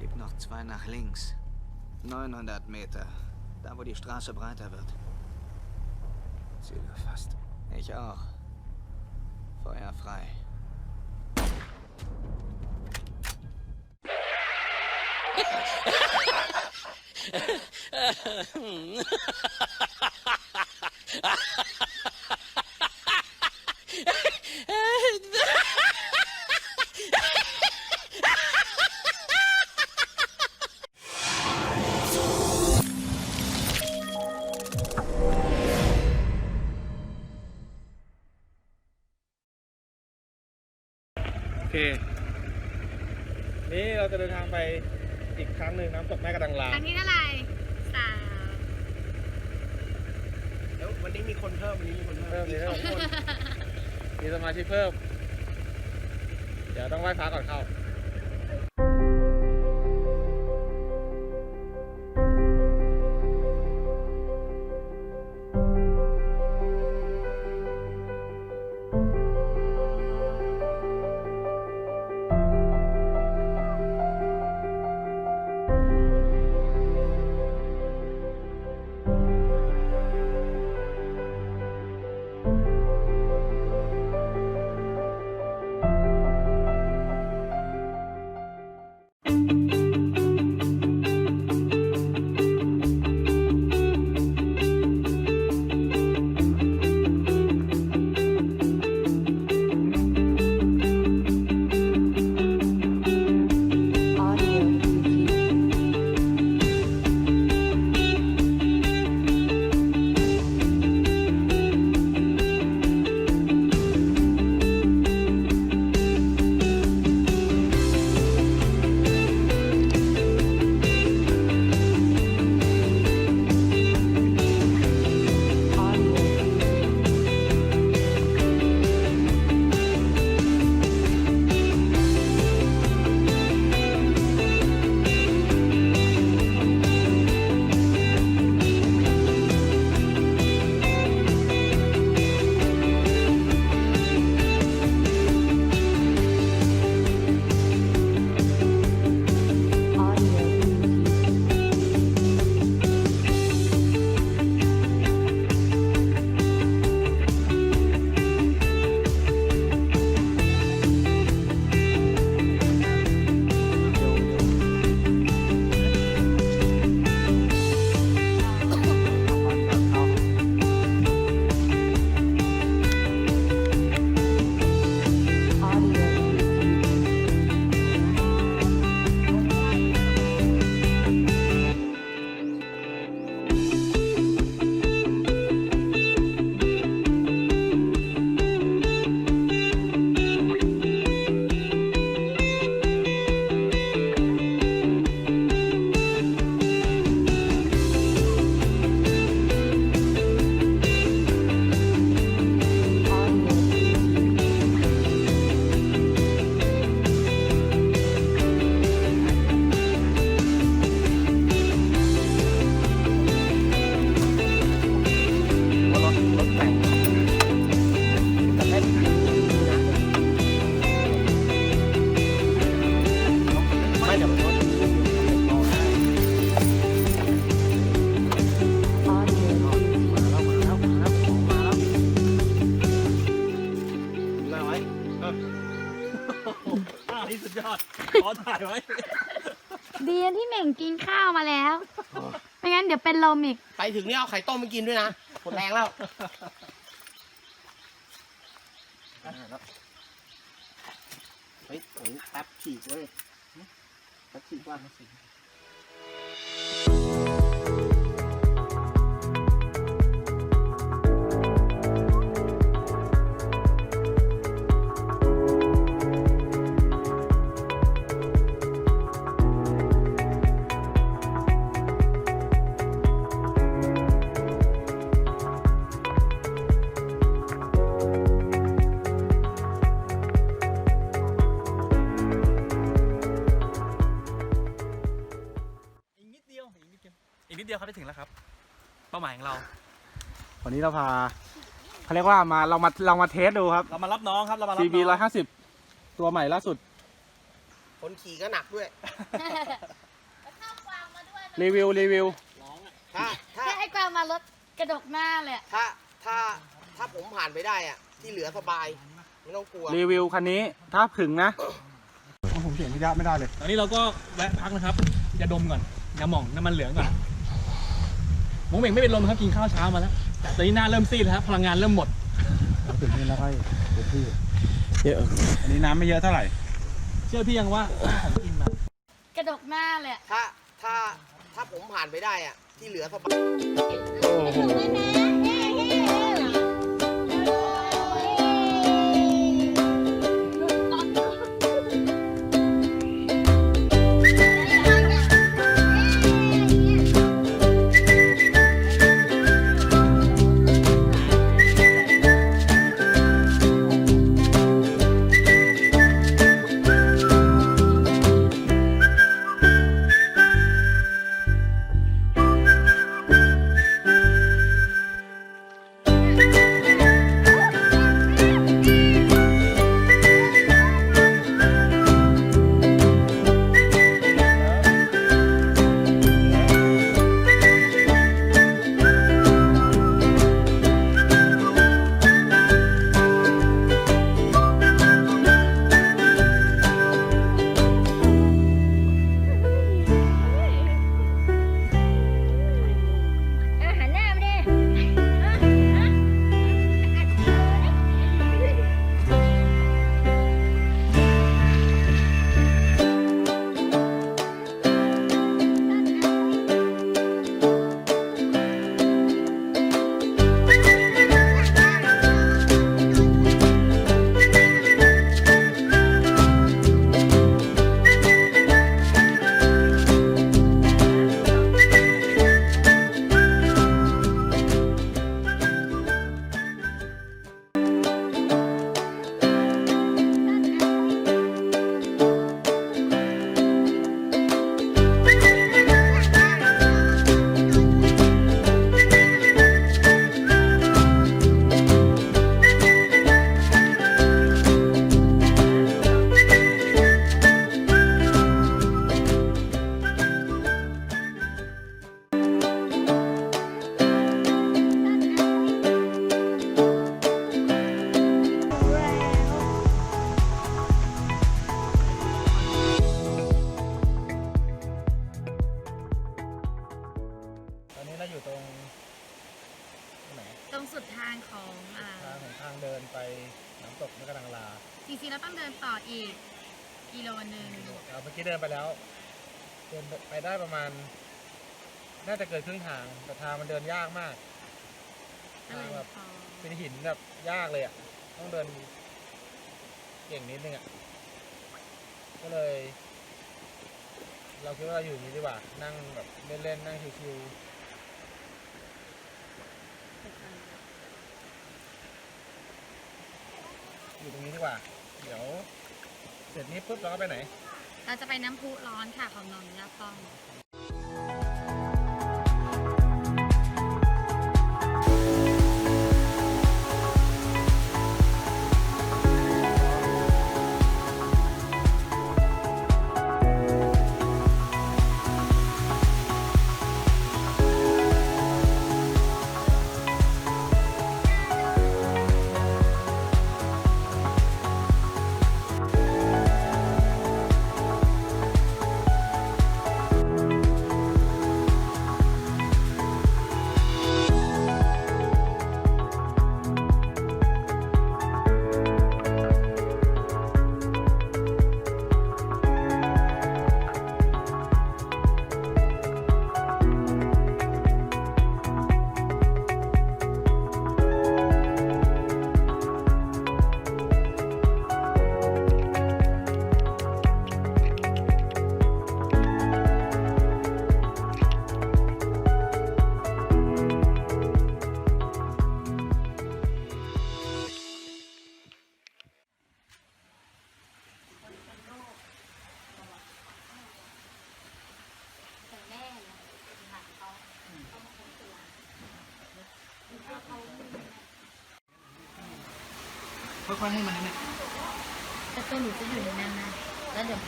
Gibt noch 2 nach links. 900 Meter. Da, wo die Straße breiter wird. Ziel gefasst. Ich auch. Feuer frei.โอเคนี่เราจะเดินทางไปอีกครั้งหนึ่งน้ำตกแม่กระดังลา ครั้งที่เท่าไหร่3 แล้ววันนี้มีคนเพิ่มวันนี้มีคนเพิ่ม มี2 คนมีสมาชิกเพิ่มเดี๋ยวต้องไหว้พระก่อนเข้านี่สุดยอดขอถ่ายไว้ ดีที่เหม่งกินข้าวมาแล้วไม่งั้นเดี๋ยวเป็นลมอีกไปถึงนี่เอาไข่ต้มมากินด้วยนะหมดแรงแล้วเฮ้ยแป๊บฉีกเว้ยแป๊บฉีกว่ามาสิ นิดเดียวครับได้ถึงแล้วครับเป้าหมายของเราวันนี้เราพา เขาเรียกว่าเรามาเทสดูครับเรามารับน้องครับเรามารับ CB 150ตัวใหม่ล่าสุดคนขี่ก็หนักด้วยรีวิวถ้าไอ้กวางมารถกระดกหน้าเลยถ้าผมผ่านไปได้อะที่เหลือสบายไม่ต้องกลัวรีวิวคันนี้ถ้าถึงนะผมเสียงระยะไม่ได้เลยตอนนี้เราก็แวะพักนะครับอย่าดมก่อนอย่าหม่องน้ำมันเหลืองก่อนหมูเหม่งไม่เป็นลมครับกินข้าวเช้ามาแล้วแต่ตอนนี้หน้าเริ่มซีดแล้วครับพลังงานเริ่มหมดถึงนี่แล้วให้เต็มที่เยอะอันนี้น้ำไม่เยอะเท่าไหร่เชื่อพี่ยังว่าของกินมากระดกหน้าเลยถ้าผมผ่านไปได้อะที่เหลือสบายโอ้โหตรงสุดทางของทางเดินไปน้ำตกแม่กลางลาจริงๆแล้วต้องเดินต่ออีกกิโลนึงเมื่อกี้เดินไปแล้วเดินไปได้ประมาณน่าจะเกินครึ่งทางแต่ทางมันเดินยากมากทางแบบเป็นหินแบบยากเลยอ่ะต้องเดินเก่งนิดนึงอ่ะก็เลยเราคิดว่าเราอยู่นี้ดีกว่านั่งแบบเล่นๆนั่งชิวๆอยู่ตรงนี้ดีกว่าเดี๋ยวเสร็จนี้ปุ๊บเราก็ไปไหนเราจะไปน้ำพุร้อนค่ะของนนท์ยาป้อง ค่อยๆให้มันนิด แต่ตัวหนูจะอยู่ในนั้นนะแล้วเดี๋ยว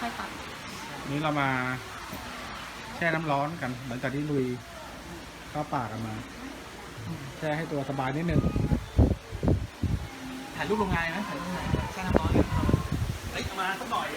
ค่อยๆปรับ นี่เรามาแช่น้ำร้อนกันหลังจากที่ลุยเข้าป่ากันมา แช่ให้ตัวสบายนิดนึง ถ่ายรูปโรงงานนะถ่ายรูปโรงงานแช่น้ำร้อนเลยเฮ้ยเอามาสักหน่อย